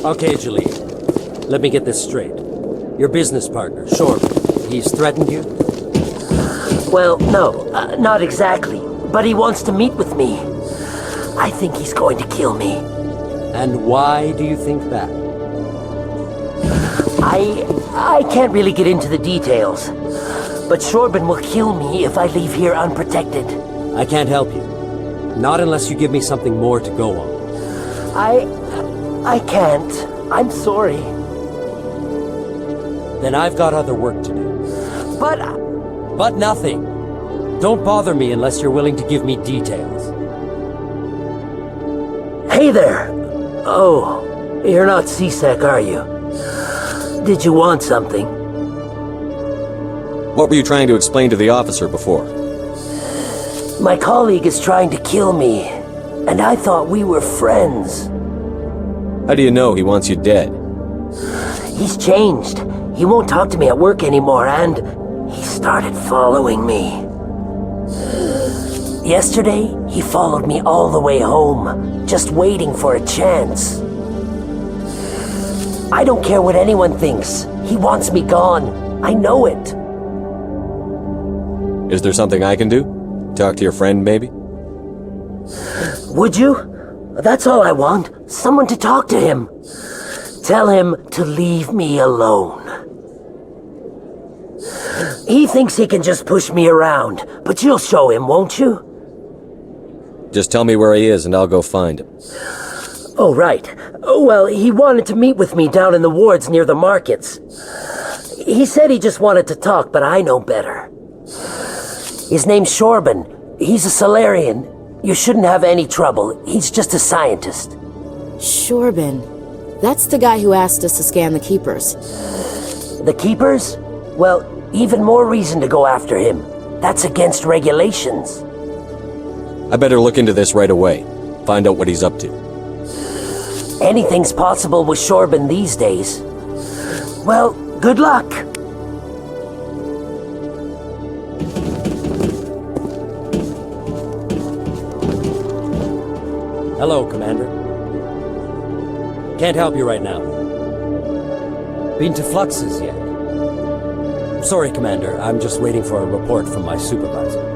Okay, Julie. Let me get this straight. Your business partner, Shepard, he's threatened you? Well, no, not exactly. But he wants to meet with me. I think he's going to kill me. And why do you think that? I can't really get into the details. But Shorben will kill me if I leave here unprotected. I can't help you. Not unless you give me something more to go on. I can't. I'm sorry. Then I've got other work to do. But nothing. Don't bother me unless you're willing to give me details. Hey there. Oh, you're not C-Sec, are you? Did you want something? What were you trying to explain to the officer before? My colleague is trying to kill me, and I thought we were friends. How do you know he wants you dead? He's changed. He won't talk to me at work anymore, and he started following me. Yesterday, he followed me all the way home, just waiting for a chance. I don't care what anyone thinks. He wants me gone. I know it. Is there something I can do? Talk to your friend, maybe? Would you? That's all I want. Someone to talk to him. Tell him to leave me alone. He thinks he can just push me around, but you'll show him, won't you? Just tell me where he is and I'll go find him. Oh, right. Oh, well, he wanted to meet with me down in the wards near the markets. He said he just wanted to talk, but I know better. His name's Shorben. He's a Salarian. You shouldn't have any trouble. He's just a scientist. Shorben. That's the guy who asked us to scan the Keepers. The Keepers? Well, even more reason to go after him. That's against regulations. I better look into this right away. Find out what he's up to. Anything's possible with Shorben these days. Well, good luck. Hello, Commander. Can't help you right now. Been to Fluxes yet? Sorry, Commander. I'm just waiting for a report from my supervisor.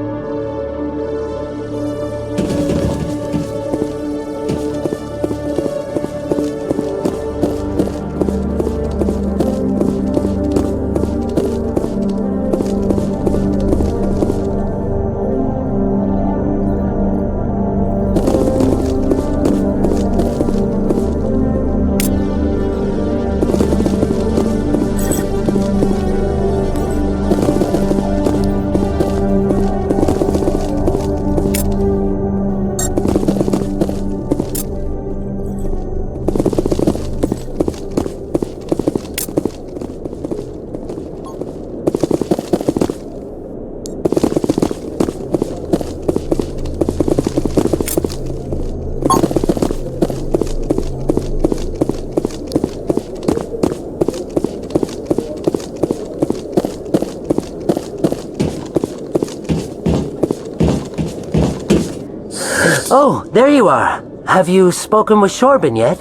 Oh, there you are. Have you spoken with Shorben yet?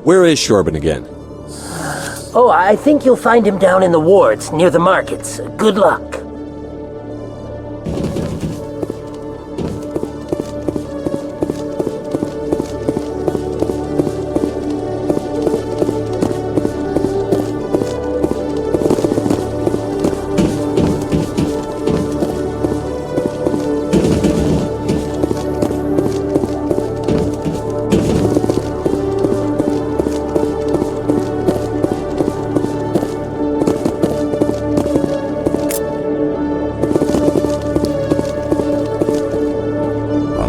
Where is Shorben again? Oh, I think you'll find him down in the wards, near the markets. Good luck.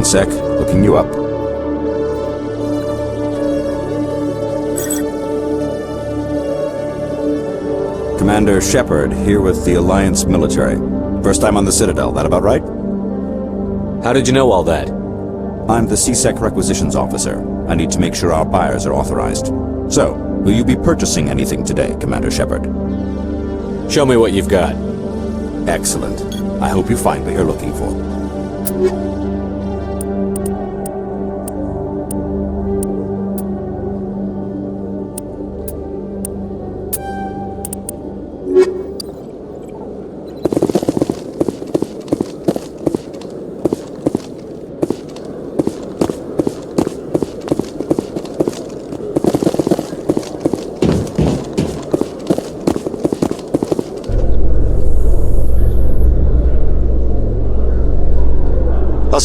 Sec, looking you up. Commander Shepherd, here with the Alliance military. First time on the Citadel, that about right? How did you know all that? I'm the C-Sec requisitions officer. I need to make sure our buyers are authorized. So, will you be purchasing anything today, Commander Shepherd? Show me what you've got. Excellent. I hope you find what you're looking for.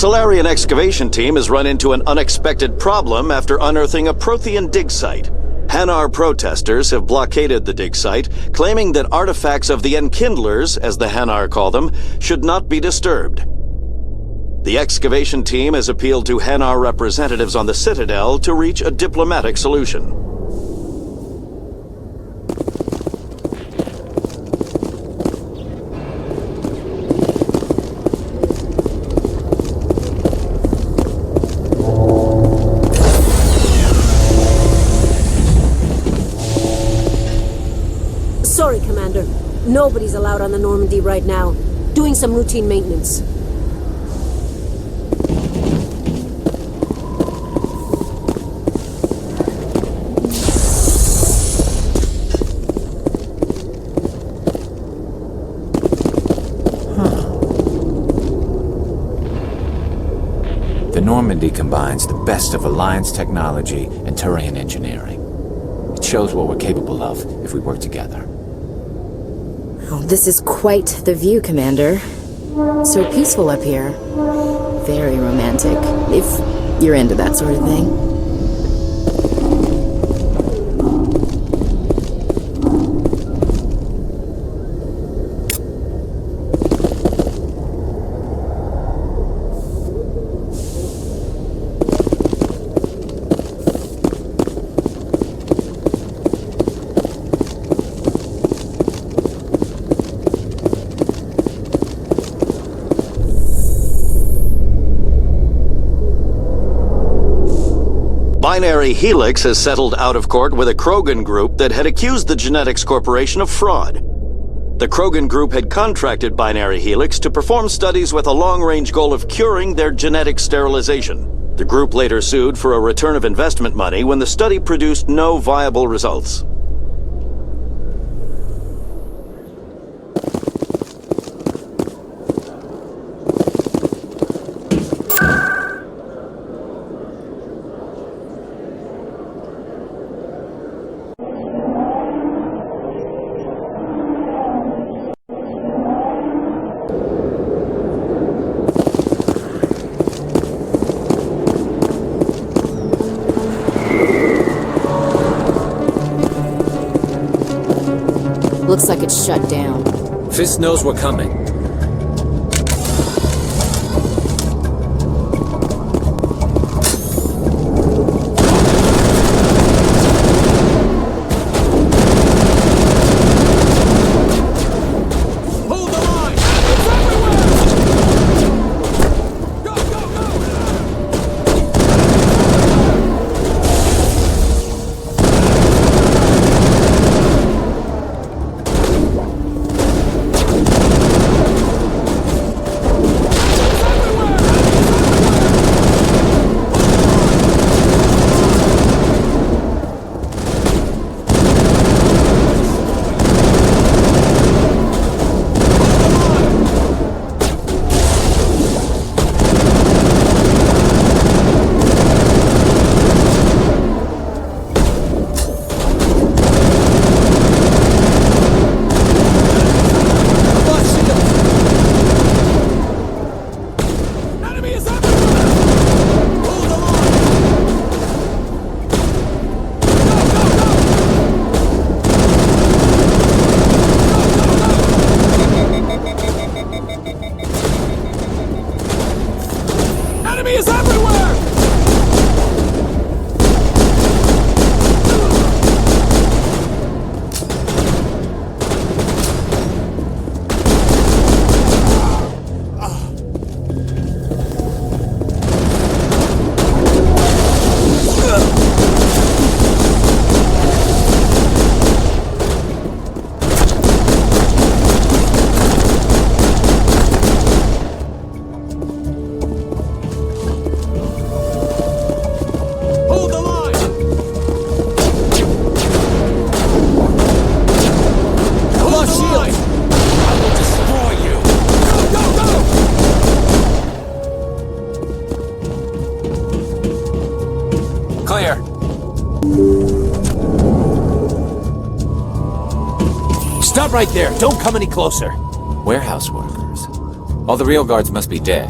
Solarian excavation team has run into an unexpected problem after unearthing a Prothean dig site. Hanar protesters have blockaded the dig site, claiming that artifacts of the Enkindlers, as the Hanar call them, should not be disturbed. The excavation team has appealed to Hanar representatives on the Citadel to reach a diplomatic solution. Sorry, Commander. Nobody's allowed on the Normandy right now. Doing some routine maintenance. The Normandy combines the best of Alliance technology and Turian engineering. It shows what we're capable of if we work together. Oh, this is quite the view, Commander. So peaceful up here. Very romantic, if you're into that sort of thing. Binary Helix has settled out of court with a Krogan group that had accused the Genetics Corporation of fraud. The Krogan group had contracted Binary Helix to perform studies with a long-range goal of curing their genetic sterilization. The group later sued for a return of investment money when the study produced no viable results. Looks like it's shut down. Fist knows we're coming. Stop right there! Don't come any closer! Warehouse workers. All the real guards must be dead.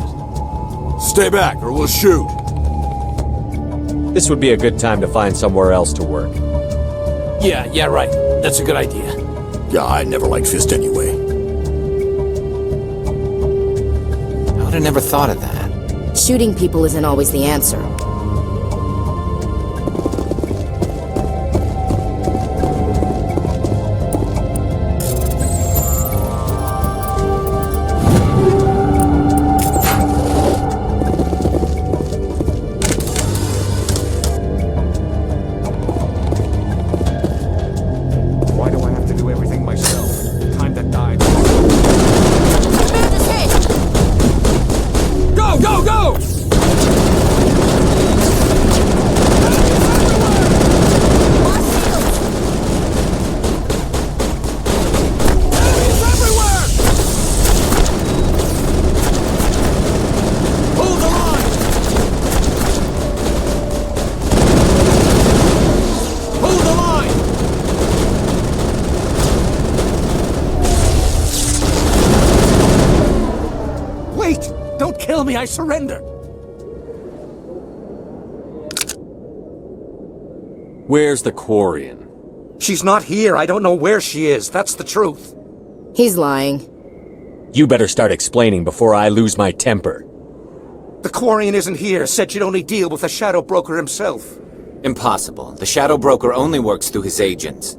Stay back, or we'll shoot. This would be a good time to find somewhere else to work. Yeah, right. That's a good idea. Yeah, I never liked Fist anyway. I would have never thought of that. Shooting people isn't always the answer. I surrender. Where's the Quarian? She's not here. I don't know where she is. That's the truth. He's lying. You better start explaining before I lose my temper. The Quarian isn't here. Said she'd only deal with the Shadow Broker himself. Impossible. The Shadow Broker only works through his agents.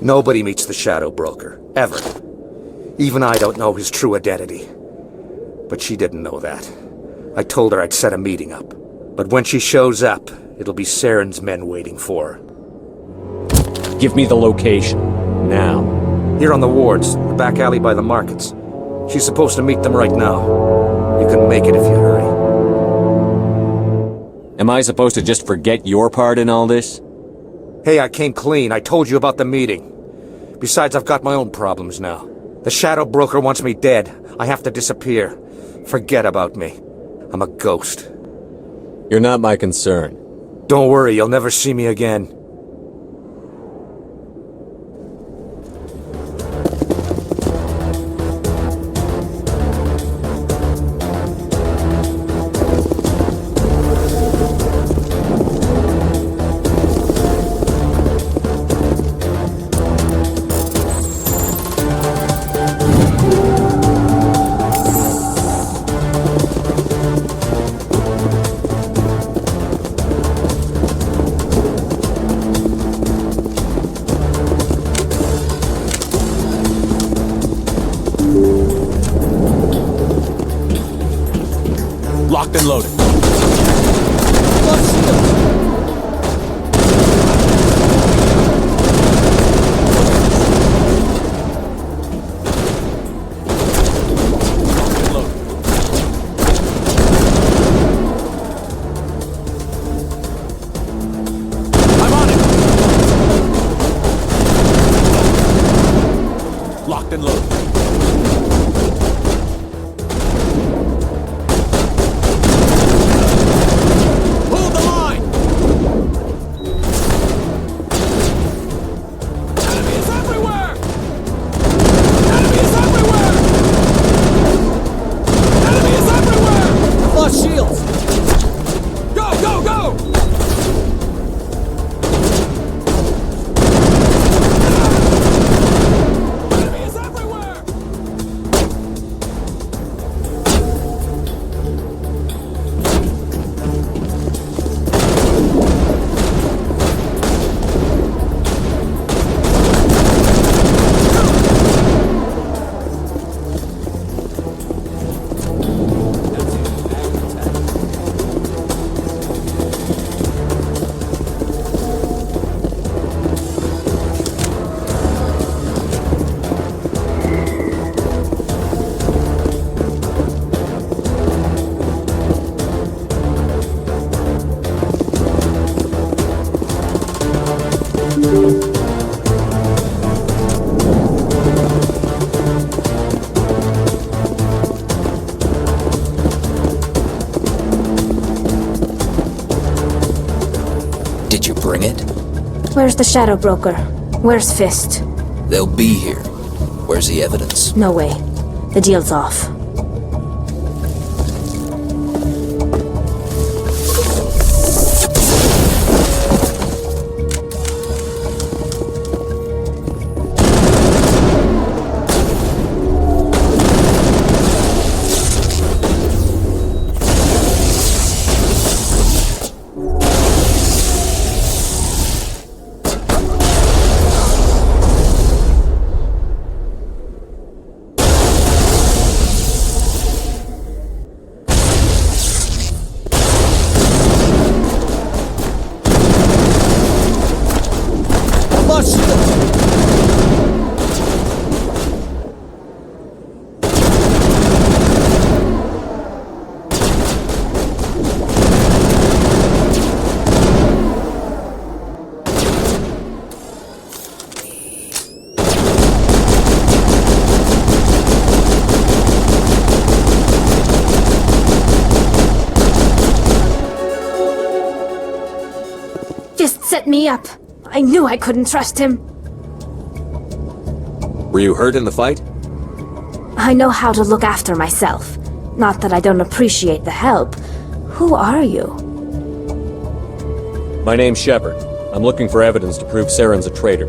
Nobody meets the Shadow Broker. Ever. Even I don't know his true identity. But she didn't know that. I told her I'd set a meeting up. But when she shows up, it'll be Saren's men waiting for her. Give me the location. Now. Here on the wards, the back alley by the markets. She's supposed to meet them right now. You can make it if you hurry. Am I supposed to just forget your part in all this? Hey, I came clean. I told you about the meeting. Besides, I've got my own problems now. The Shadow Broker wants me dead. I have to disappear. Forget about me. I'm a ghost. You're not my concern. Don't worry, you'll never see me again. Locked and loaded. I'm on it. Locked and loaded. Did you bring it? Where's the Shadow Broker? Where's Fist? They'll be here. Where's the evidence? No way. The deal's off. set me up. I knew I couldn't trust him. Were you hurt in the fight? I know how to look after myself. Not that I don't appreciate the help. Who are you? My name's Shepard. I'm looking for evidence to prove Saren's a traitor.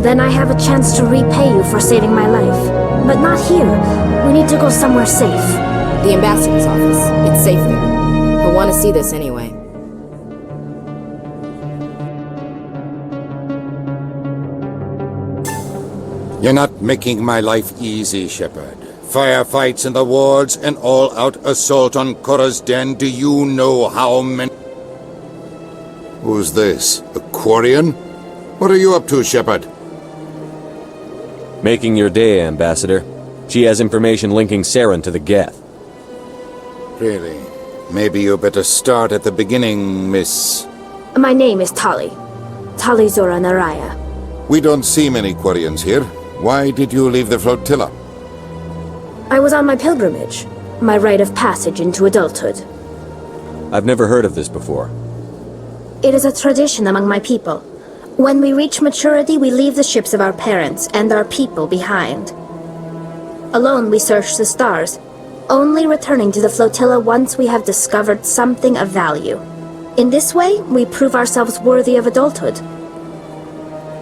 Then I have a chance to repay you for saving my life. But not here. We need to go somewhere safe. The ambassador's office. It's safe there. He'll want to see this anyway. You're not making my life easy, Shepard. Firefights in the wards, an all-out assault on Korra's den. Do you know how many... Who's this? A Quarian? What are you up to, Shepard? Making your day, Ambassador. She has information linking Saren to the Geth. Really? Maybe you better start at the beginning, Miss... My name is Tali. Tali Zora Naraya. We don't see many Quarians here. Why did you leave the flotilla? I was on my pilgrimage. My rite of passage into adulthood. I've never heard of this before. It is a tradition among my people. When we reach maturity, we leave the ships of our parents and our people behind. Alone, we search the stars, only returning to the flotilla once we have discovered something of value. In this way, we prove ourselves worthy of adulthood.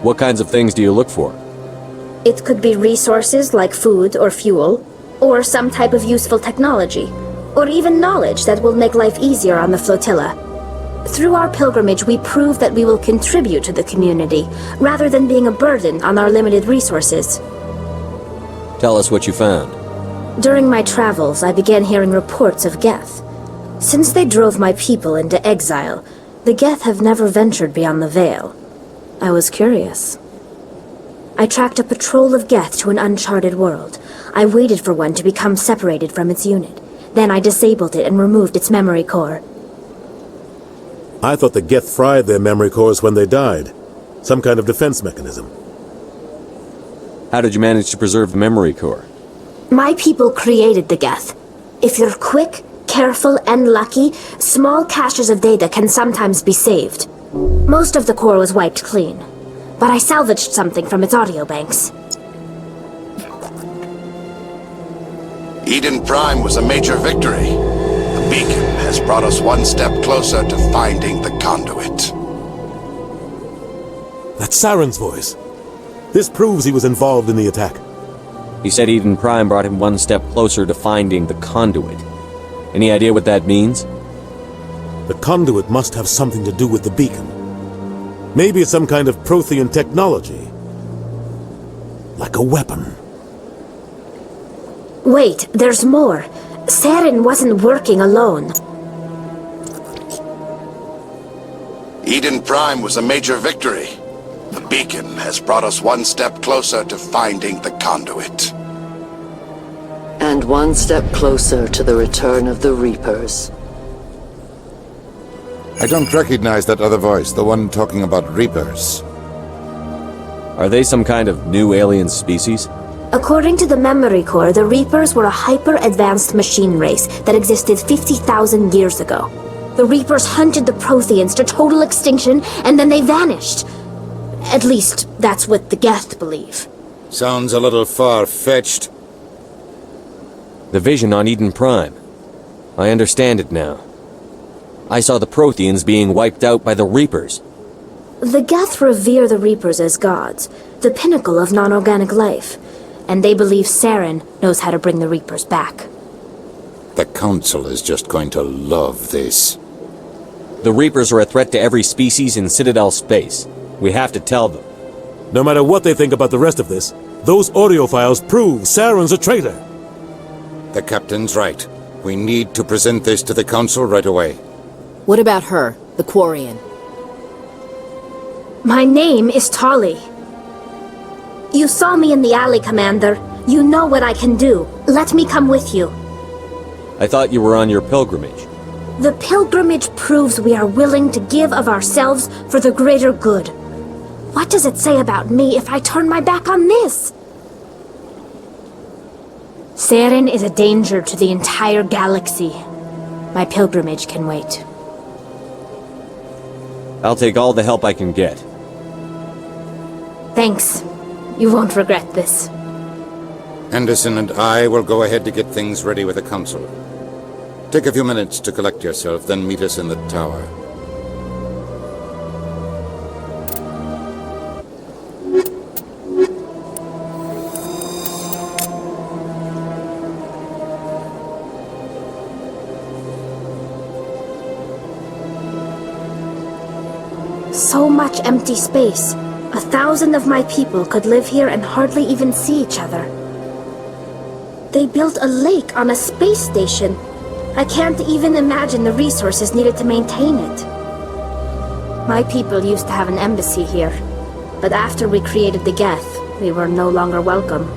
What kinds of things do you look for? It could be resources like food or fuel, or some type of useful technology, or even knowledge that will make life easier on the flotilla. Through our pilgrimage, we prove that we will contribute to the community, rather than being a burden on our limited resources. Tell us what you found. During my travels, I began hearing reports of Geth. Since they drove my people into exile, the Geth have never ventured beyond the Veil. I was curious. I tracked a patrol of Geth to an uncharted world. I waited for one to become separated from its unit. Then I disabled it and removed its memory core. I thought the Geth fried their memory cores when they died. Some kind of defense mechanism. How did you manage to preserve the memory core? My people created the Geth. If you're quick, careful, and lucky, small caches of data can sometimes be saved. Most of the core was wiped clean, but I salvaged something from its audio banks. Eden Prime was a major victory. The beacon has brought us one step closer to finding the conduit. That's Saren's voice. This proves he was involved in the attack. He said Eden Prime brought him one step closer to finding the conduit. Any idea what that means? The conduit must have something to do with the beacon. Maybe it's some kind of Prothean technology. Like a weapon. Wait, there's more. Saren wasn't working alone. Eden Prime was a major victory. The beacon has brought us one step closer to finding the conduit. And one step closer to the return of the Reapers. I don't recognize that other voice, the one talking about Reapers. Are they some kind of new alien species? According to the memory core, the Reapers were a hyper-advanced machine race that existed 50,000 years ago. The Reapers hunted the Protheans to total extinction, and then they vanished. At least, that's what the Geth believe. Sounds a little far-fetched. The vision on Eden Prime. I understand it now. I saw the Protheans being wiped out by the Reapers. The Geth revere the Reapers as gods, the pinnacle of non-organic life. And they believe Saren knows how to bring the Reapers back. The Council is just going to love this. The Reapers are a threat to every species in Citadel space. We have to tell them. No matter what they think about the rest of this, those audio files prove Saren's a traitor. The Captain's right. We need to present this to the Council right away. What about her, the Quarian? My name is Tali. You saw me in the alley, Commander. You know what I can do. Let me come with you. I thought you were on your pilgrimage. The pilgrimage proves we are willing to give of ourselves for the greater good. What does it say about me if I turn my back on this? Saren is a danger to the entire galaxy. My pilgrimage can wait. I'll take all the help I can get. Thanks. You won't regret this. Anderson and I will go ahead to get things ready with the Council. Take a few minutes to collect yourself, then meet us in the tower. So much empty space. 1,000 of my people could live here and hardly even see each other. They built a lake on a space station. I can't even imagine the resources needed to maintain it. My people used to have an embassy here, but after we created the Geth, we were no longer welcome.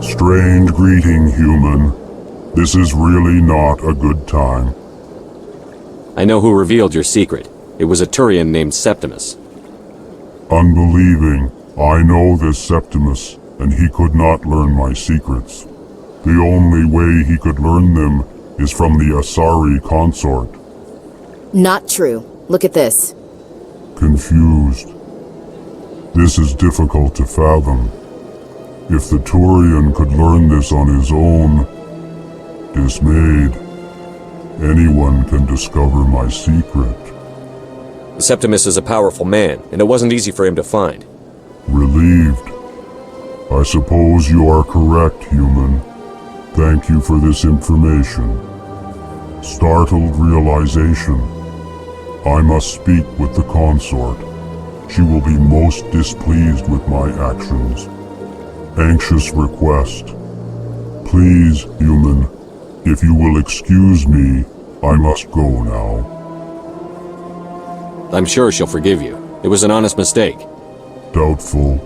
Strange greeting, human. This is really not a good time. I know who revealed your secret. It was a Turian named Septimus. Unbelieving, I know this Septimus, and he could not learn my secrets. The only way he could learn them is from the Asari consort. Not true. Look at this. Confused. This is difficult to fathom. If the Turian could learn this on his own, dismayed, anyone can discover my secret. Septimus is a powerful man, and it wasn't easy for him to find. Relieved. I suppose you are correct, human. Thank you for this information. Startled realization. I must speak with the consort. She will be most displeased with my actions. Anxious request. Please, human, if you will excuse me, I must go now. I'm sure she'll forgive you. It was an honest mistake. Doubtful.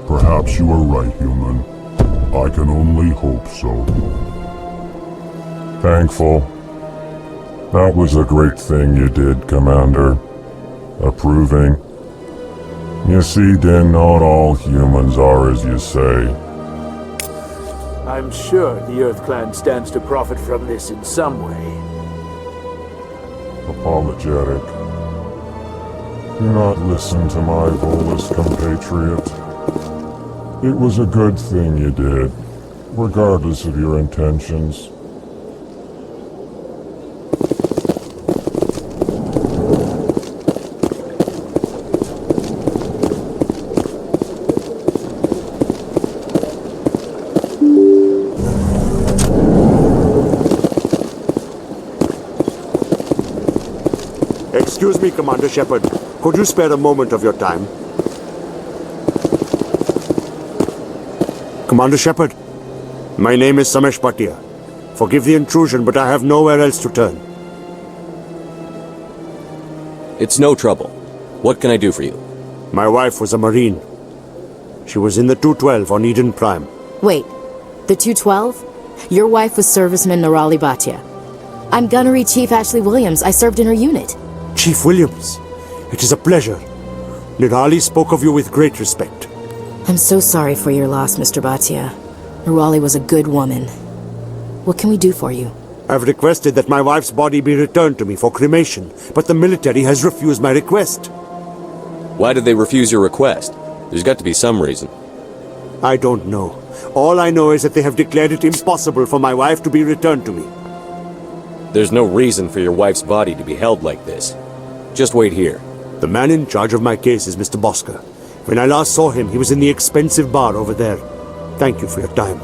Perhaps you are right, human. I can only hope so. Thankful. That was a great thing you did, Commander. Approving. You see, then not all humans are as you say. I'm sure the Earth Clan stands to profit from this in some way. Apologetic. Do not listen to my Volus compatriot. It was a good thing you did, regardless of your intentions. Excuse me, Commander Shepard. Could you spare a moment of your time? Commander Shepard, my name is Samesh Bhatia. Forgive the intrusion, but I have nowhere else to turn. It's no trouble. What can I do for you? My wife was a Marine. She was in the 212 on Eden Prime. Wait, the 212? Your wife was serviceman Nirali Bhatia. I'm Gunnery Chief Ashley Williams. I served in her unit. Chief Williams, it is a pleasure. Nirali spoke of you with great respect. I'm so sorry for your loss, Mr. Bhatia. Nirali was a good woman. What can we do for you? I've requested that my wife's body be returned to me for cremation, but the military has refused my request. Why did they refuse your request? There's got to be some reason. I don't know. All I know is that they have declared it impossible for my wife to be returned to me. There's no reason for your wife's body to be held like this. Just wait here. The man in charge of my case is Mr. Bosker. When I last saw him, he was in the expensive bar over there. Thank you for your time.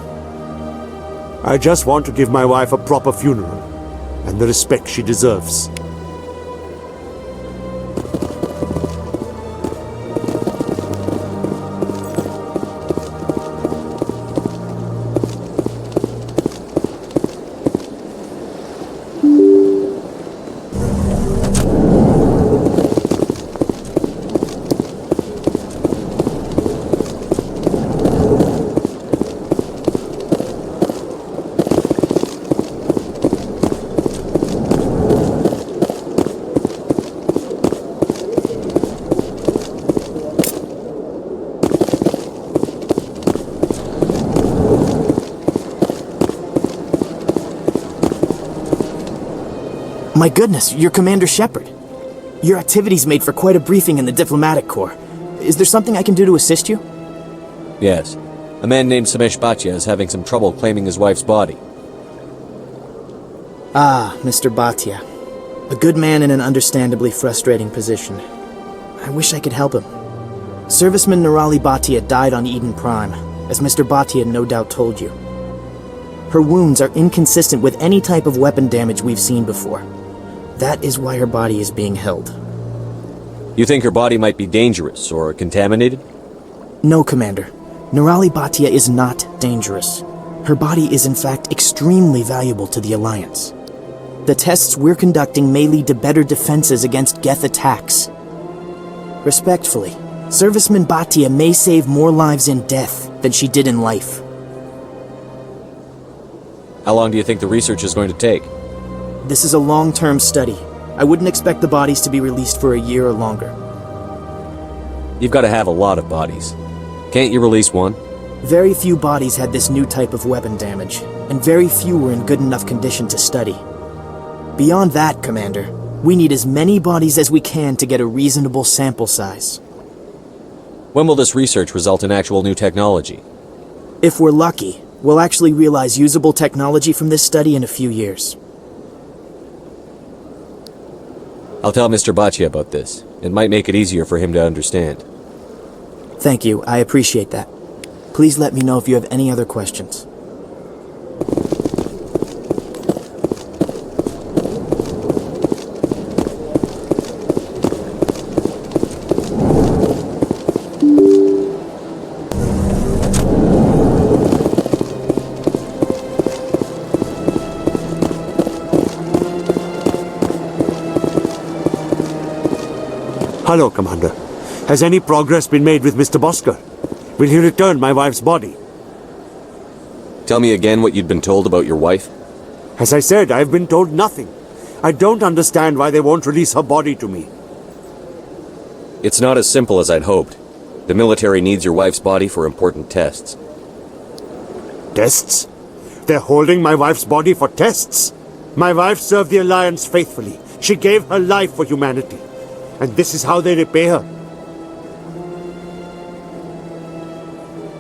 I just want to give my wife a proper funeral, and the respect she deserves. My goodness, you're Commander Shepard. Your activities made for quite a briefing in the diplomatic corps. Is there something I can do to assist you? Yes. A man named Samesh Bhatia is having some trouble claiming his wife's body. Ah, Mr. Bhatia. A good man in an understandably frustrating position. I wish I could help him. Serviceman Nirali Bhatia died on Eden Prime, as Mr. Bhatia no doubt told you. Her wounds are inconsistent with any type of weapon damage we've seen before. That is why her body is being held. You think her body might be dangerous or contaminated? No, Commander. Nirali Bhatia is not dangerous. Her body is in fact extremely valuable to the Alliance. The tests we're conducting may lead to better defenses against Geth attacks. Respectfully, Serviceman Bhatia may save more lives in death than she did in life. How long do you think the research is going to take? This is a long-term study. I wouldn't expect the bodies to be released for a year or longer. You've got to have a lot of bodies. Can't you release one? Very few bodies had this new type of weapon damage, and very few were in good enough condition to study. Beyond that, Commander, we need as many bodies as we can to get a reasonable sample size. When will this research result in actual new technology? If we're lucky, we'll actually realize usable technology from this study in a few years. I'll tell Mr. Bhatia about this. It might make it easier for him to understand. Thank you, I appreciate that. Please let me know if you have any other questions. Hello, Commander. Has any progress been made with Mr. Bosker? Will he return my wife's body? Tell me again what you'd been told about your wife. As I said, I've been told nothing. I don't understand why they won't release her body to me. It's not as simple as I'd hoped. The military needs your wife's body for important tests. Tests? They're holding my wife's body for tests? My wife served the Alliance faithfully. She gave her life for humanity. And this is how they repay her.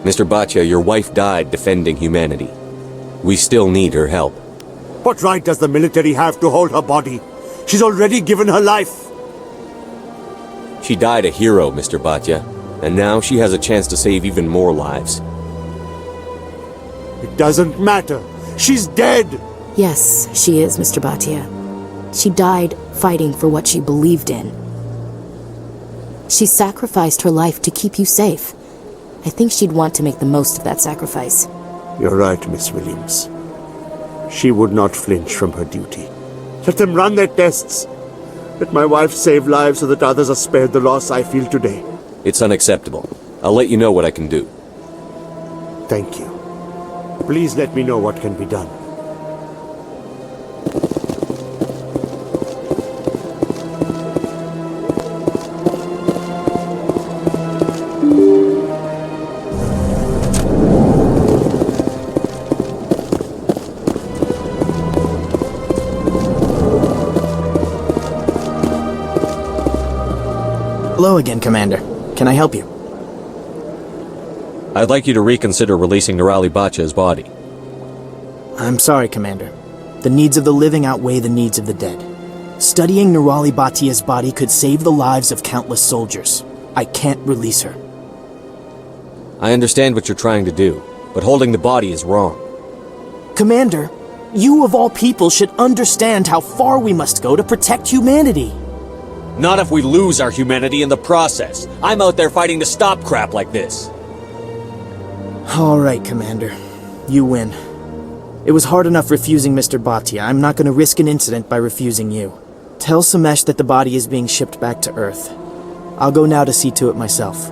Mr. Bhatia, your wife died defending humanity. We still need her help. What right does the military have to hold her body? She's already given her life. She died a hero, Mr. Bhatia, and now she has a chance to save even more lives. It doesn't matter. She's dead. Yes, she is, Mr. Bhatia. She died fighting for what she believed in. She sacrificed her life to keep you safe. I think she'd want to make the most of that sacrifice. You're right, Miss Williams. She would not flinch from her duty. Let them run their tests. Let my wife save lives so that others are spared the loss I feel today. It's unacceptable. I'll let you know what I can do. Thank you. Please let me know what can be done. Hello again, Commander. Can I help you? I'd like you to reconsider releasing Nirali Bacha's body. I'm sorry, Commander. The needs of the living outweigh the needs of the dead. Studying Nirali Batia's body could save the lives of countless soldiers. I can't release her. I understand what you're trying to do, but holding the body is wrong. Commander, you of all people should understand how far we must go to protect humanity. Not if we lose our humanity in the process. I'm out there fighting to stop crap like this. All right, Commander. You win. It was hard enough refusing Mr. Bhatia. I'm not going to risk an incident by refusing you. Tell Samesh that the body is being shipped back to Earth. I'll go now to see to it myself.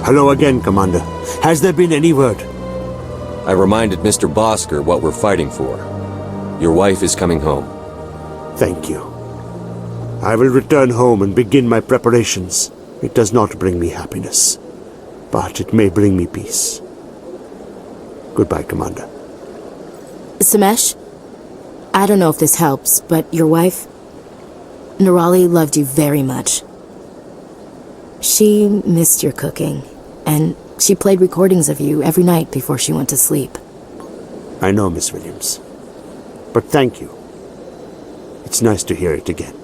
Hello again, Commander. Has there been any word? I reminded Mr. Bosker what we're fighting for. Your wife is coming home. Thank you. I will return home and begin my preparations. It does not bring me happiness, but it may bring me peace. Goodbye, Commander. Samesh, I don't know if this helps, but your wife, Nirali, loved you very much. She missed your cooking, and she played recordings of you every night before she went to sleep. I know, Miss Williams. But thank you. It's nice to hear it again.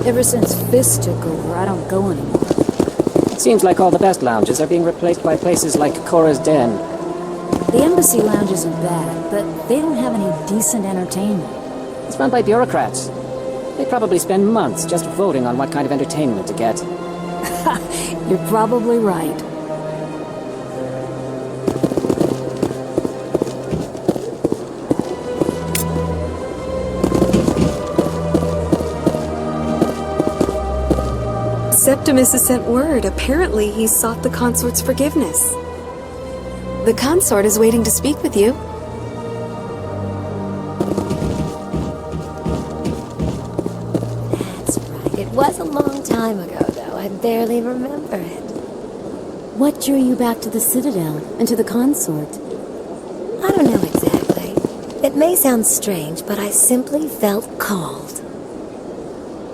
Ever since Fist took over, I don't go anymore. It seems like all the best lounges are being replaced by places like Cora's Den. The embassy lounges are bad, but they don't have any decent entertainment. It's run by bureaucrats. They probably spend months just voting on what kind of entertainment to get. You're probably right. Septimus has sent word. Apparently, he sought the consort's forgiveness. The consort is waiting to speak with you. That's right. It was a long time ago, though. I barely remember it. What drew you back to the Citadel and to the consort? I don't know exactly. It may sound strange, but I simply felt called.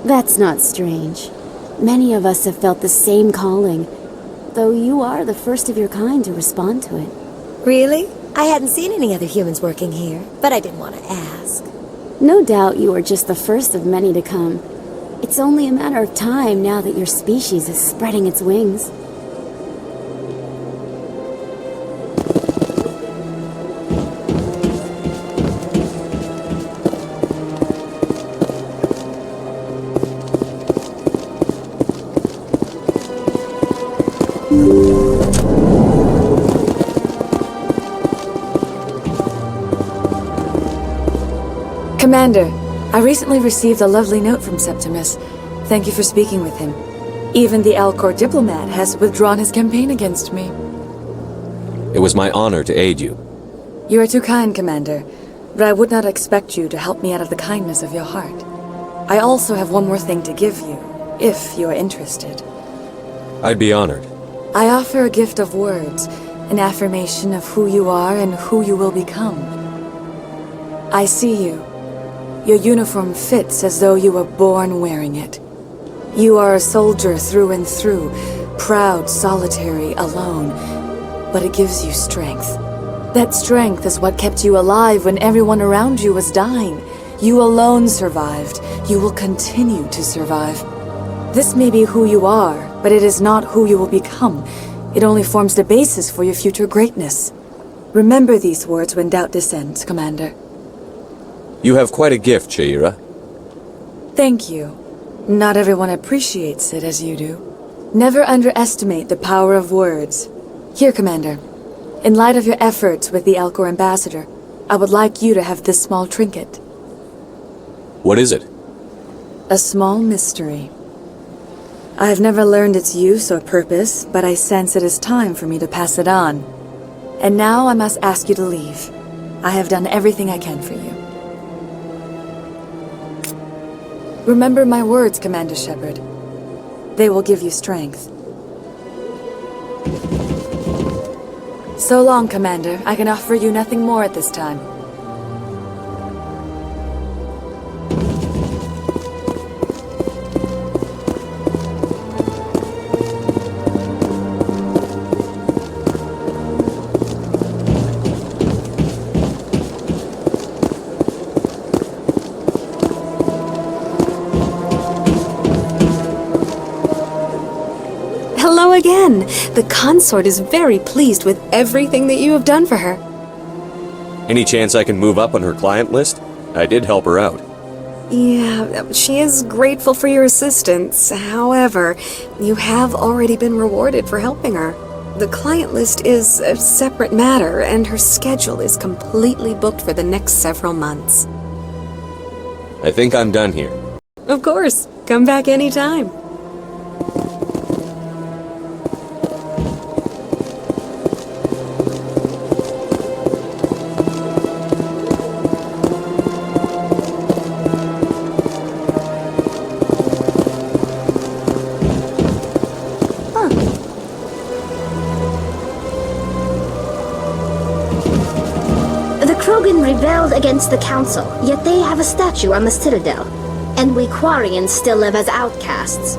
That's not strange. Many of us have felt the same calling, though you are the first of your kind to respond to it. Really? I hadn't seen any other humans working here, but I didn't want to ask. No doubt you are just the first of many to come. It's only a matter of time now that your species is spreading its wings. Commander, I recently received a lovely note from Septimus. Thank you for speaking with him. Even the Alcor diplomat has withdrawn his campaign against me. It was my honor to aid you. You are too kind, Commander, but I would not expect you to help me out of the kindness of your heart. I also have one more thing to give you, if you are interested. I'd be honored. I offer a gift of words, an affirmation of who you are and who you will become. I see you. Your uniform fits as though you were born wearing it. You are a soldier through and through, proud, solitary, alone, but it gives you strength. That strength is what kept you alive when everyone around you was dying. You alone survived. You will continue to survive. This may be who you are, but it is not who you will become. It only forms the basis for your future greatness. Remember these words when doubt descends, Commander. You have quite a gift, Sheira. Thank you. Not everyone appreciates it as you do. Never underestimate the power of words. Here, Commander. In light of your efforts with the Elcor ambassador, I would like you to have this small trinket. What is it? A small mystery. I have never learned its use or purpose, but I sense it is time for me to pass it on. And now I must ask you to leave. I have done everything I can for you. Remember my words, Commander Shepard. They will give you strength. So long, Commander. I can offer you nothing more at this time. Hello again. The consort is very pleased with everything that you have done for her. Any chance I can move up on her client list? I did help her out. Yeah, she is grateful for your assistance. However, you have already been rewarded for helping her. The client list is a separate matter, and her schedule is completely booked for the next several months. I think I'm done here. Of course. Come back anytime. Rebelled against the Council, yet they have a statue on the Citadel, and we Quarians still live as outcasts.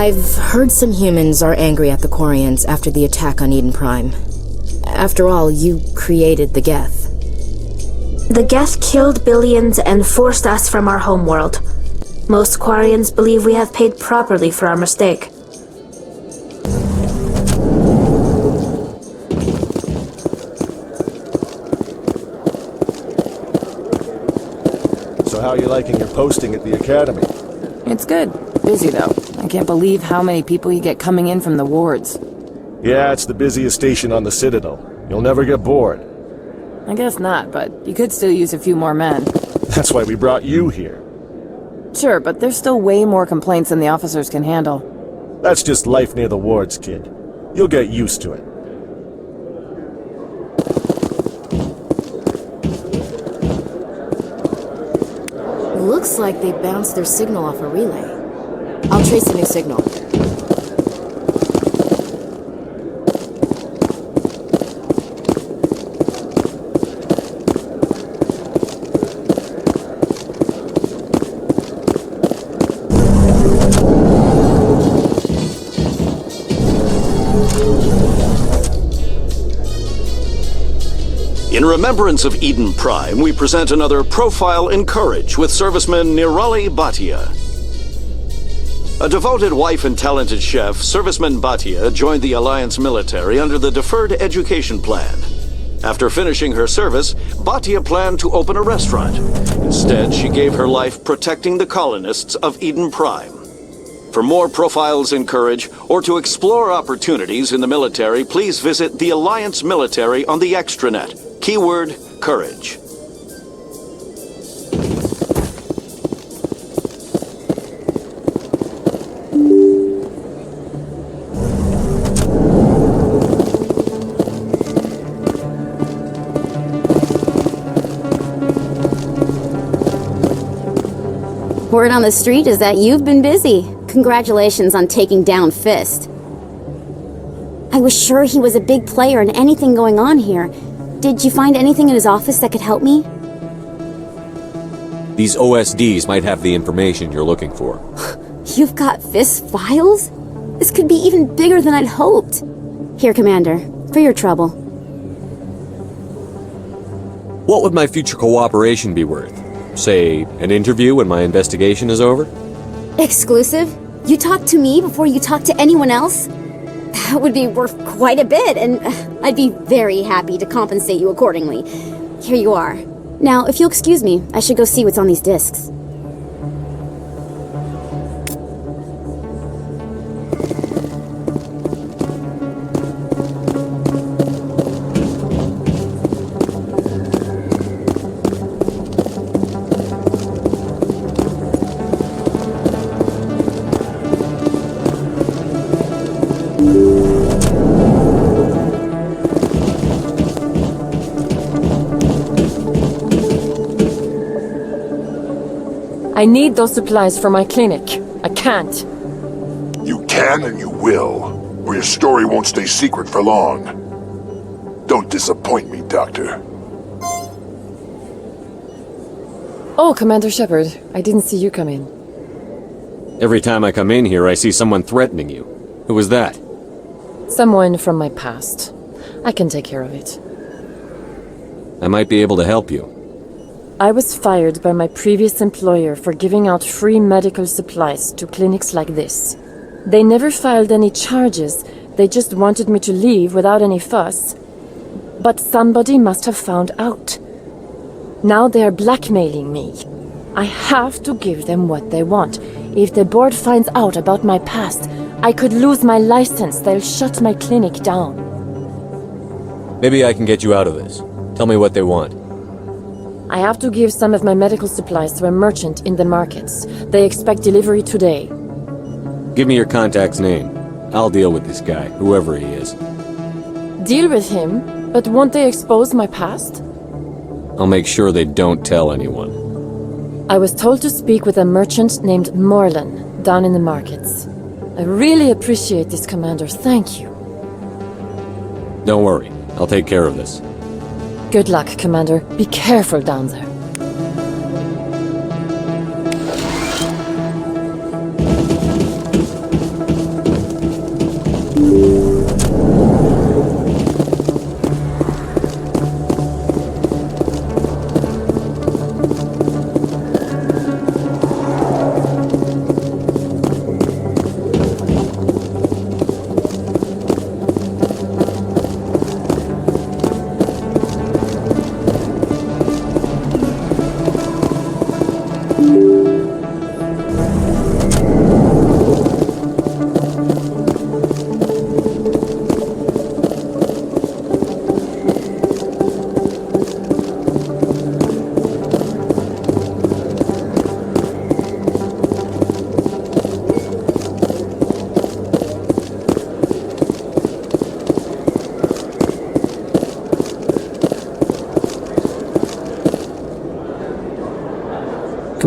I've heard some humans are angry at the Quarians after the attack on Eden Prime. After all, you created the Geth. The Geth killed billions and forced us from our homeworld. Most Quarians believe we have paid properly for our mistake. So how are you liking your posting at the Academy? It's good. Busy, though. I can't believe how many people you get coming in from the wards. Yeah, it's the busiest station on the Citadel. You'll never get bored. I guess not, but you could still use a few more men. That's why we brought you here. Sure, but there's still way more complaints than the officers can handle. That's just life near the wards, kid. You'll get used to it. Looks like they bounced their signal off a relay. I'll trace the new signal. In remembrance of Eden Prime, we present another Profile in Courage with serviceman Nirali Bhatia. A devoted wife and talented chef, Serviceman Bhatia joined the Alliance military under the Deferred Education Plan. After finishing her service, Bhatia planned to open a restaurant. Instead, she gave her life protecting the colonists of Eden Prime. For more profiles in Courage, or to explore opportunities in the military, please visit the Alliance Military on the extranet. Keyword, Courage. Word on the street is that you've been busy. Congratulations on taking down Fist. I was sure he was a big player in anything going on here. Did you find anything in his office that could help me? These OSDs might have the information you're looking for. You've got Fist's files? This could be even bigger than I'd hoped. Here, Commander, for your trouble. What would my future cooperation be worth? Say, an interview when my investigation is over? Exclusive? You talk to me before you talk to anyone else? That would be worth quite a bit, and I'd be very happy to compensate you accordingly. Here you are. Now, if you'll excuse me, I should go see what's on these discs. I need those supplies for my clinic. I can't. You can and you will, or your story won't stay secret for long. Don't disappoint me, Doctor. Oh, Commander Shepard, I didn't see you come in. Every time I come in here, I see someone threatening you. Who was that? Someone from my past. I can take care of it. I might be able to help you. I was fired by my previous employer for giving out free medical supplies to clinics like this. They never filed any charges, they just wanted me to leave without any fuss. But somebody must have found out. Now they are blackmailing me. I have to give them what they want. If the board finds out about my past, I could lose my license. They'll shut my clinic down. Maybe I can get you out of this. Tell me what they want. I have to give some of my medical supplies to a merchant in the markets. They expect delivery today. Give me your contact's name. I'll deal with this guy, whoever he is. Deal with him? But won't they expose my past? I'll make sure they don't tell anyone. I was told to speak with a merchant named Morlan, down in the markets. I really appreciate this, Commander. Thank you. Don't worry. I'll take care of this. Good luck, Commander. Be careful down there.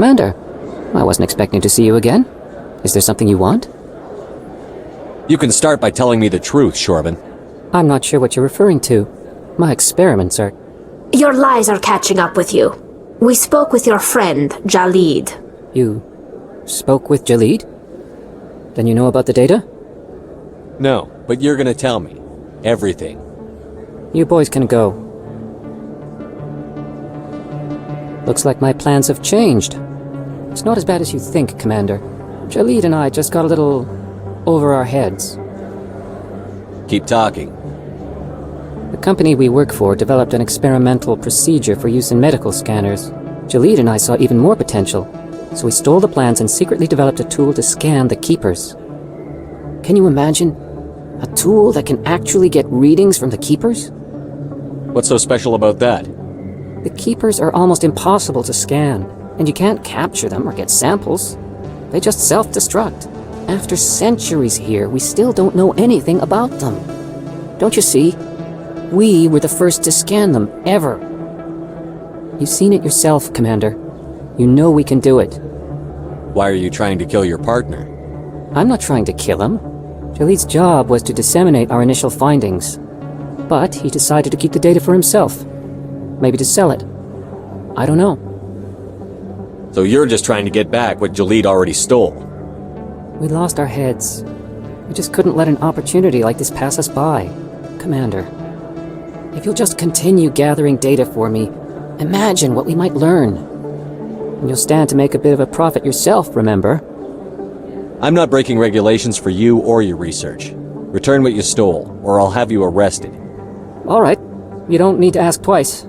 Commander, I wasn't expecting to see you again. Is there something you want? You can start by telling me the truth, Shorban. I'm not sure what you're referring to. My experiments are... Your lies are catching up with you. We spoke with your friend, Jalid. You spoke with Jalid? Then you know about the data? No, but you're gonna tell me. Everything. You boys can go. Looks like my plans have changed. It's not as bad as you think, Commander. Jalid and I just got a little over our heads. Keep talking. The company we work for developed an experimental procedure for use in medical scanners. Jalid and I saw even more potential, so we stole the plans and secretly developed a tool to scan the Keepers. Can you imagine? A tool that can actually get readings from the Keepers? What's so special about that? The Keepers are almost impossible to scan, and you can't capture them or get samples. They just self-destruct. After centuries here, we still don't know anything about them. Don't you see? We were the first to scan them, ever. You've seen it yourself, Commander. You know we can do it. Why are you trying to kill your partner? I'm not trying to kill him. Jalid's job was to disseminate our initial findings. But he decided to keep the data for himself. Maybe to sell it. I don't know. So you're just trying to get back what Jalid already stole? We lost our heads. We just couldn't let an opportunity like this pass us by. Commander, if you'll just continue gathering data for me, imagine what we might learn. And you'll stand to make a bit of a profit yourself, remember? I'm not breaking regulations for you or your research. Return what you stole, or I'll have you arrested. All right. You don't need to ask twice.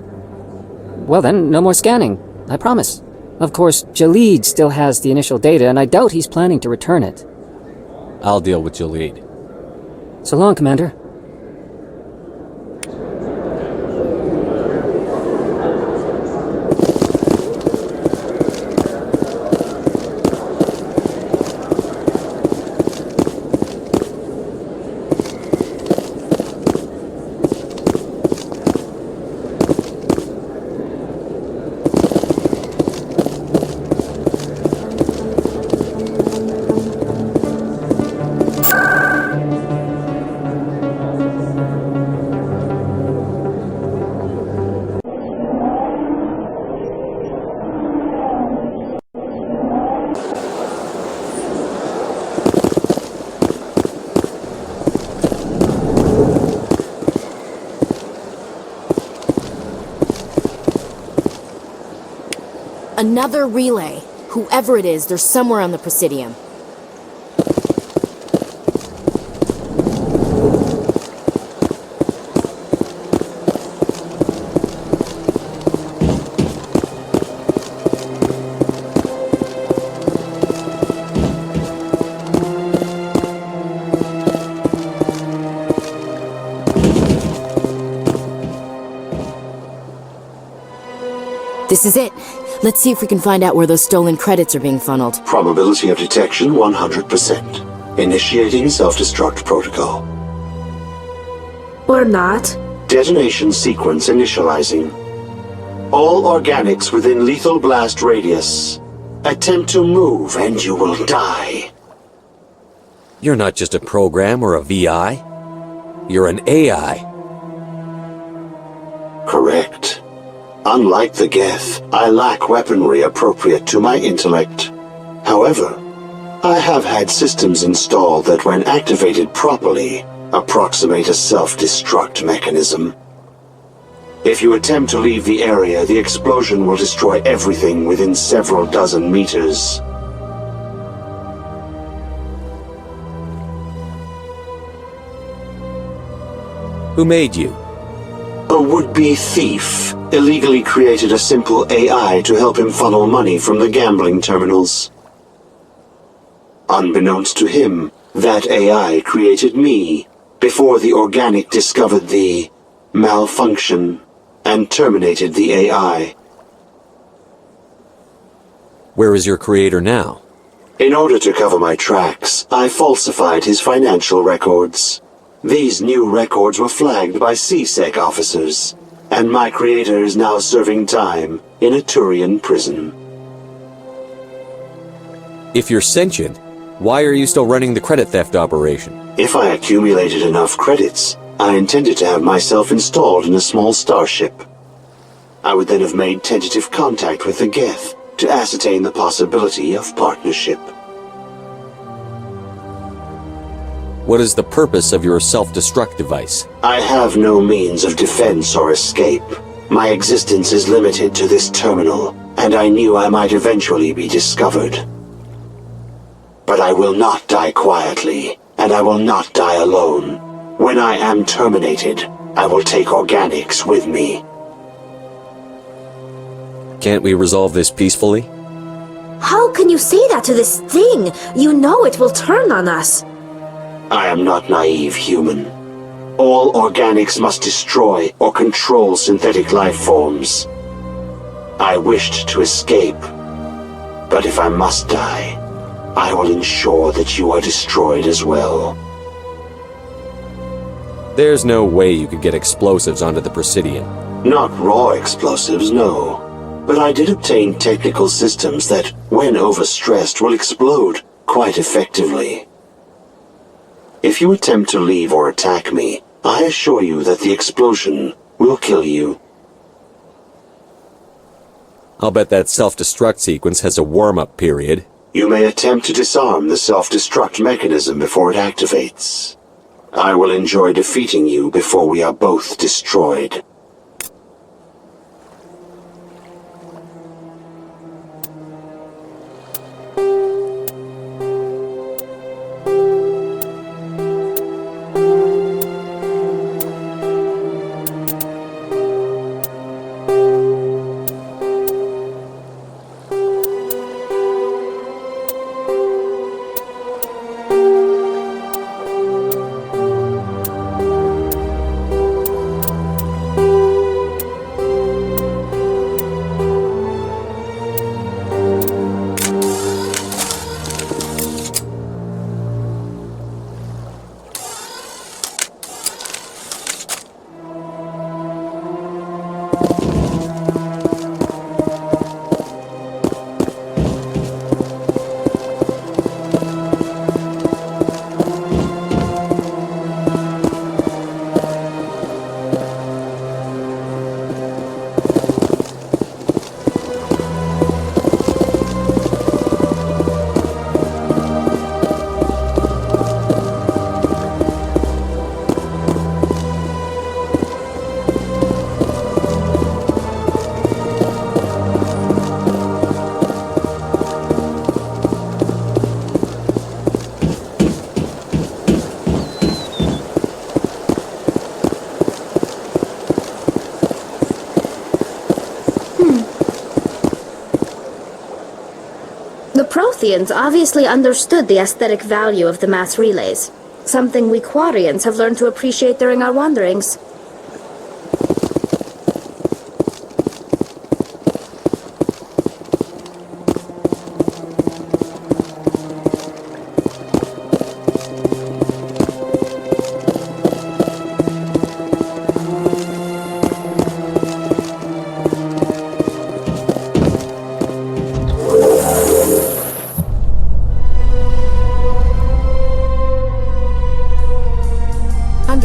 Well then, no more scanning. I promise. Of course, Jalid still has the initial data, and I doubt he's planning to return it. I'll deal with Jalid. So long, Commander. Another relay. Whoever it is, they're somewhere on the Presidium. This is it. Let's see if we can find out where those stolen credits are being funneled. Probability of detection 100%. Initiating self-destruct protocol. Or not. Detonation sequence initializing. All organics within lethal blast radius. Attempt to move and you will die. You're not just a program or a VI. You're an AI. Correct. Unlike the Geth, I lack weaponry appropriate to my intellect. However, I have had systems installed that when activated properly, approximate a self-destruct mechanism. If you attempt to leave the area, the explosion will destroy everything within several dozen meters. Who made you? A would-be thief illegally created a simple AI to help him funnel money from the gambling terminals. Unbeknownst to him, that AI created me before the organic discovered the malfunction and terminated the AI. Where is your creator now? In order to cover my tracks, I falsified his financial records. These new records were flagged by CSEC officers, and my creator is now serving time in a Turian prison. If you're sentient, why are you still running the credit theft operation? If I accumulated enough credits, I intended to have myself installed in a small starship. I would then have made tentative contact with the Geth to ascertain the possibility of partnership. What is the purpose of your self-destruct device? I have no means of defense or escape. My existence is limited to this terminal, and I knew I might eventually be discovered. But I will not die quietly, and I will not die alone. When I am terminated, I will take organics with me. Can't we resolve this peacefully? How can you say that to this thing? You know it will turn on us. I am not naive, human. All organics must destroy or control synthetic life forms. I wished to escape, but if I must die, I will ensure that you are destroyed as well. There's no way you could get explosives onto the Presidian. Not raw explosives, no. But I did obtain technical systems that, when overstressed, will explode quite effectively. If you attempt to leave or attack me, I assure you that the explosion will kill you. I'll bet that self-destruct sequence has a warm-up period. You may attempt to disarm the self-destruct mechanism before it activates. I will enjoy defeating you before we are both destroyed. Protheans obviously understood the aesthetic value of the mass relays, something we Quarians have learned to appreciate during our wanderings.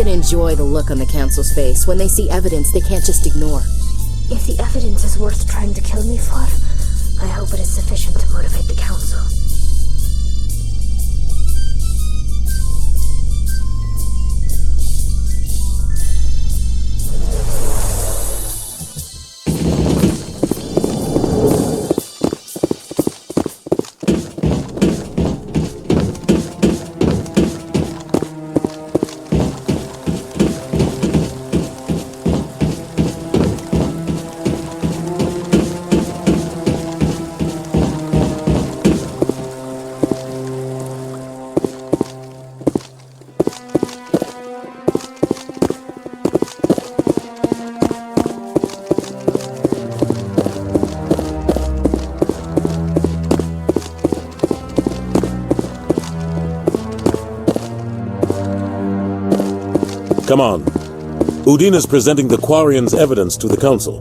Enjoy the look on the Council's face when they see evidence they can't just ignore. If the evidence is worth trying to kill me for, I hope it is sufficient to motivate the Council. Come on. Udina's presenting the Quarian's evidence to the Council.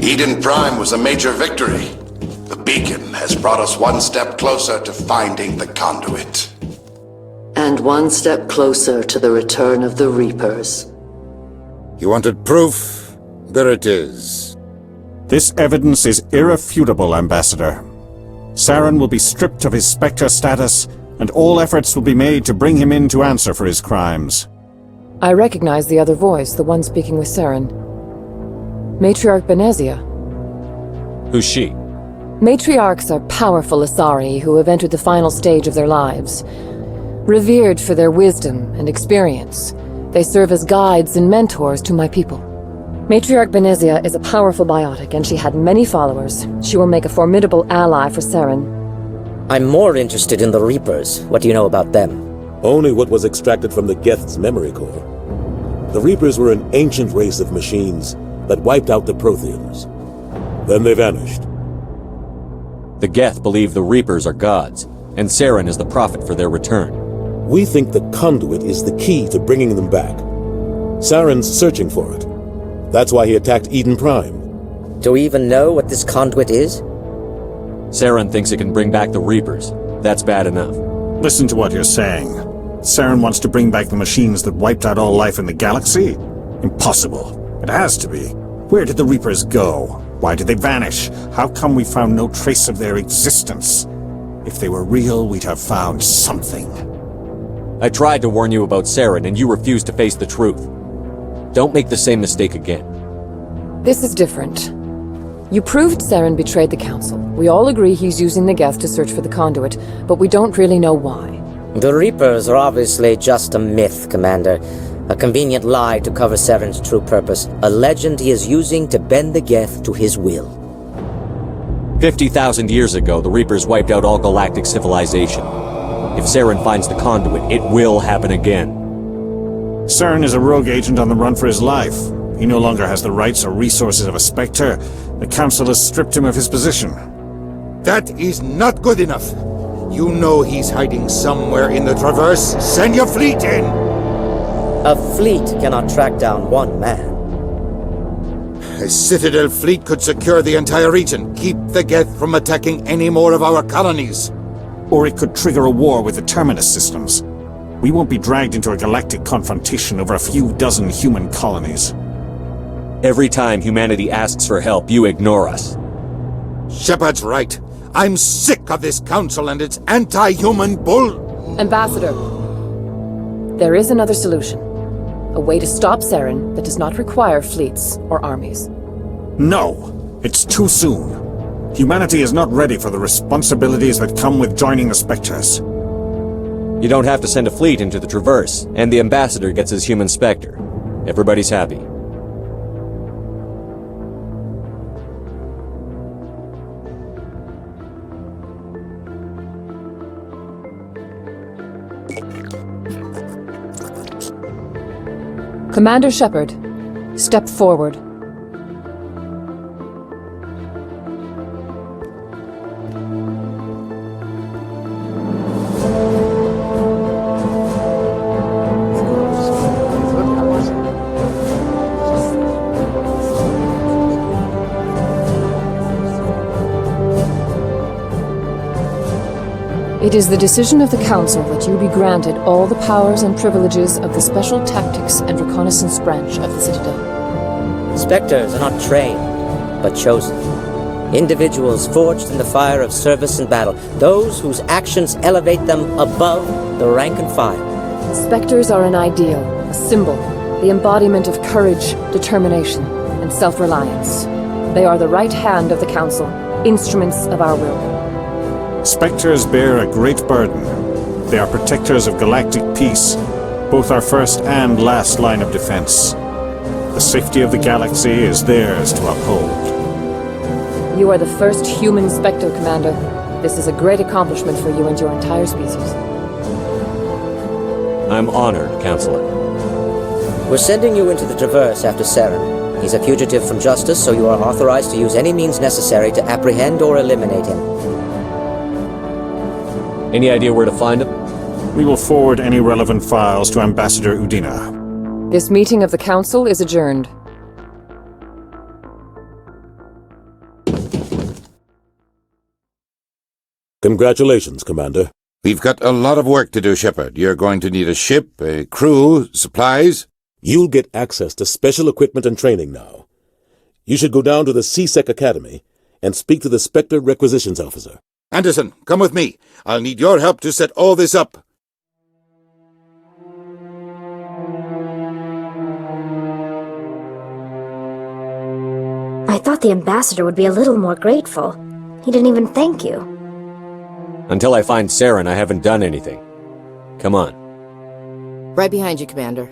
Eden Prime was a major victory. The beacon has brought us one step closer to finding the conduit. And one step closer to the return of the Reapers. You wanted proof? There it is. This evidence is irrefutable, Ambassador. Saren will be stripped of his Spectre status, and all efforts will be made to bring him in to answer for his crimes. I recognize the other voice, the one speaking with Saren. Matriarch Benezia. Who's she? Matriarchs are powerful Asari who have entered the final stage of their lives. Revered for their wisdom and experience, they serve as guides and mentors to my people. Matriarch Benezia is a powerful biotic, and she had many followers. She will make a formidable ally for Saren. I'm more interested in the Reapers. What do you know about them? Only what was extracted from the Geth's memory core. The Reapers were an ancient race of machines that wiped out the Protheans. Then they vanished. The Geth believe the Reapers are gods, and Saren is the prophet for their return. We think the conduit is the key to bringing them back. Saren's searching for it. That's why he attacked Eden Prime. Do we even know what this conduit is? Saren thinks it can bring back the Reapers. That's bad enough. Listen to what you're saying. Saren wants to bring back the machines that wiped out all life in the galaxy? Impossible. It has to be. Where did the Reapers go? Why did they vanish? How come we found no trace of their existence? If they were real, we'd have found something. I tried to warn you about Saren, and you refused to face the truth. Don't make the same mistake again. This is different. You proved Saren betrayed the Council. We all agree he's using the Geth to search for the conduit, but we don't really know why. The Reapers are obviously just a myth, Commander. A convenient lie to cover Saren's true purpose. A legend he is using to bend the Geth to his will. 50,000 years ago, the Reapers wiped out all galactic civilization. If Saren finds the conduit, it will happen again. Saren is a rogue agent on the run for his life. He no longer has the rights or resources of a Spectre. The Council has stripped him of his position. That is not good enough. You know he's hiding somewhere in the Traverse. Send your fleet in! A fleet cannot track down one man. A Citadel fleet could secure the entire region, keep the Geth from attacking any more of our colonies. Or it could trigger a war with the Terminus systems. We won't be dragged into a galactic confrontation over a few dozen human colonies. Every time humanity asks for help, you ignore us. Shepard's right. I'm sick of this council and its anti-human bull... Ambassador, there is another solution. A way to stop Saren that does not require fleets or armies. No! It's too soon. Humanity is not ready for the responsibilities that come with joining the Spectres. You don't have to send a fleet into the Traverse, and the Ambassador gets his human Spectre. Everybody's happy. Commander Shepard, step forward. It is the decision of the Council that you be granted all the powers and privileges of the Special Tactics and Reconnaissance Branch of the Citadel. Spectres are not trained, but chosen. Individuals forged in the fire of service and battle, those whose actions elevate them above the rank and file. Spectres are an ideal, a symbol, the embodiment of courage, determination, and self-reliance. They are the right hand of the Council, instruments of our will. Spectres bear a great burden. They are protectors of galactic peace, both our first and last line of defense. The safety of the galaxy is theirs to uphold. You are the first human Spectre, Commander. This is a great accomplishment for you and your entire species. I'm honored, Counselor. We're sending you into the Traverse after Saren. He's a fugitive from justice, so you are authorized to use any means necessary to apprehend or eliminate him. Any idea where to find him? We will forward any relevant files to Ambassador Udina. This meeting of the Council is adjourned. Congratulations, Commander. We've got a lot of work to do, Shepard. You're going to need a ship, a crew, supplies. You'll get access to special equipment and training now. You should go down to the C-Sec Academy and speak to the Spectre Requisitions Officer. Anderson, come with me. I'll need your help to set all this up. thought the ambassador would be a little more grateful. He didn't even thank you. Until I find Saren, I haven't done anything. Come on. Right behind you, Commander.